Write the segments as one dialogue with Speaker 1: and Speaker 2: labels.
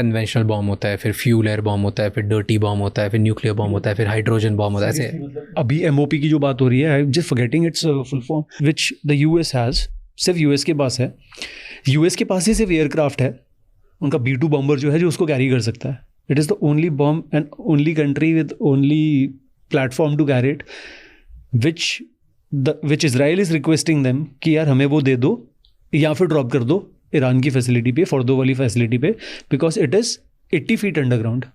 Speaker 1: Conventional bomb होता है, फिर फ्यूल एयर बॉम्ब होता है, फिर डर्टी बॉम्ब होता है, फिर न्यूक्लियर बॉम्ब होता है, फिर हाइड्रोजन बॉम्ब होता है, ऐसे।
Speaker 2: अभी MOP की जो बात हो रही है, I just forgetting it's full form, which the US has, सिर्फ US के पास है। US के पास ही सिर्फ एयरक्राफ्ट है, उनका B2 बॉम्बर जो है जो उसको कैरी कर सकता है। It is the only bomb and only country with only platform to carry it, which Israel is requesting them कि यार हमें वो दे दो या फिर ड्रॉप कर दो ईरान की फैसिलिटी पे, फॉर्दो वाली फैसिलिटी पे, because it is 80 feet underground.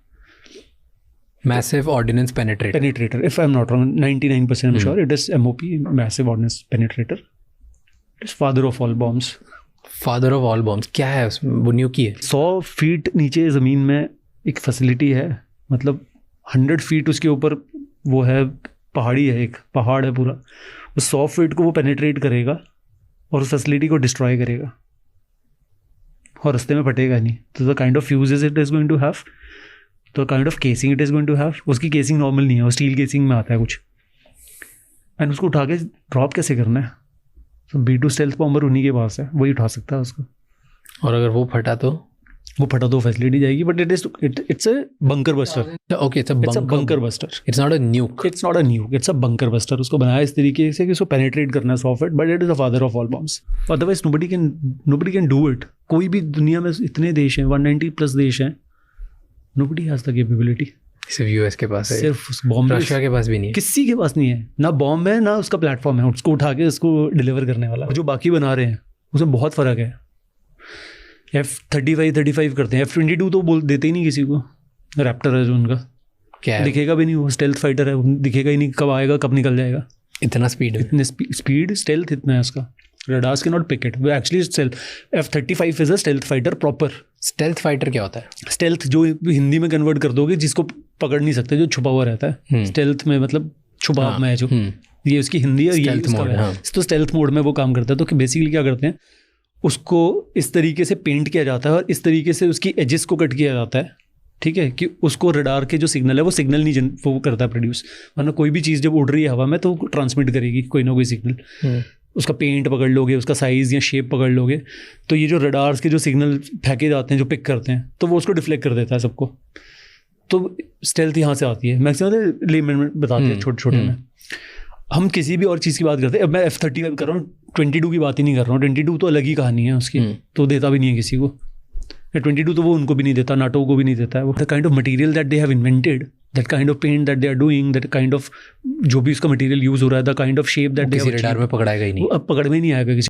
Speaker 1: Massive ordnance penetrator.
Speaker 2: If I'm not wrong, 99% I'm sure it is MOP, massive ordnance penetrator. It is father of all bombs.
Speaker 1: Father of all bombs क्या है उसमें? वो न्यूकी है।
Speaker 2: 100 feet नीचे ज़मीन में एक facility है, मतलब 100 feet उसके ऊपर वो है, पहाड़ी है, एक पहाड़ है पूरा, उस 100 feet को वो पेनिट्रेट करेगा और उस फैसिलिटी को डिस्ट्रॉय करेगा और रास्ते में फटेगा नहीं। तो the kind of fuses it is going to have, तो kind of casing it is going to have, उसकी केसिंग नॉर्मल नहीं है, वो स्टील केसिंग में आता है कुछ, एंड उसको उठा के ड्रॉप कैसे करना है? तो B2 स्टेल्थ बॉम्बर उन्हीं के पास है, वही उठा सकता है उसको।
Speaker 1: और अगर वो फटा तो
Speaker 2: फैसिलिटी जाएगी, but it's a bunker buster.
Speaker 1: Okay, it's a
Speaker 2: bunker buster,
Speaker 1: it's not a न्यूक,
Speaker 2: it's a bunker buster. उसको बनाया इस तरीके से कि उसको पेनिट्रेट करना है 100 feet, but it is the father of all bombs. Otherwise nobody can do it. कोई भी दुनिया में इतने देश हैं, 190+ देश हैं, नोबडी हैज़ द कैपेबिलिटी।
Speaker 1: सिर्फ US के पास है,
Speaker 2: सिर्फ बॉम्ब
Speaker 1: रशिया के पास भी नहीं है,
Speaker 2: किसी के पास नहीं है, ना बॉम्ब है ना उसका प्लेटफॉर्म है उसको उठा के उसको डिलीवर करने वाला। जो बाकी बना रहे हैं उसमें बहुत फ़र्क है। F-35 करते हैं, F-22 तो बोल देते ही नहीं किसी को। रैप्टर है जो उनका,
Speaker 1: क्या है?
Speaker 2: दिखेगा भी नहीं, वो स्टेल्थ फाइटर है, दिखेगा ही नहीं, कब आएगा कब निकल जाएगा।
Speaker 1: इतना स्पीड,
Speaker 2: इतने स्पीड, स्टेल्थ इतना है उसका। Radars can not pick it, वो actually stealth. F-35 is a stealth fighter proper.
Speaker 1: Stealth fighter क्या होता है?
Speaker 2: स्टेल्थ जो हिंदी में कन्वर्ट कर दोगे, जिसको पकड़ नहीं सकते, जो छुपा हुआ रहता है। स्टेल्थ में मतलब छुपा में है जो, ये उसकी हिंदी है, ये उसका है। तो स्टेल्थ मोड में वो काम करता है। तो बेसिकली क्या करते हैं, उसको इस तरीके से पेंट किया जाता है और इस तरीके से उसकी एजेस को कट किया जाता है, ठीक है, कि उसको रडार के जो सिग्नल है वो सिग्नल नहीं वो करता है प्रोड्यूस। वरना कोई भी चीज़ जब उड़ रही है हवा में तो ट्रांसमिट करेगी कोई ना कोई सिग्नल। उसका पेंट पकड़ लोगे, उसका साइज़ या शेप पकड़ लोगे, तो ये जो रडार्स के जो सिग्नल फेंके जाते हैं, जो पिक करते हैं, तो वो उसको डिफ्लेक्ट कर देता है सबको। तो स्टेल्थ यहाँ से आती है। मैक्सिमम लेमन में बताते हैं छोटे छोटे में। हम किसी भी और चीज़ की बात करते हैं, अब मैं F-35 कर रहा हूँ, 22 की बात ही नहीं कर रहा हूँ। 22 तो अलग ही कहानी है उसकी, तो देता भी नहीं है किसी को। 22 तो वो उनको भी नहीं देता, नाटो को भी नहीं देता है। वो the kind of material that they have invented, that kind of paint that they are doing, that kind of जो भी उसका मटेरियल यूज़ हो रहा है, the kind of shape that दे
Speaker 1: रडार में पकड़ाएगा ही नहीं,
Speaker 2: अब पकड़ में नहीं आएगा किसी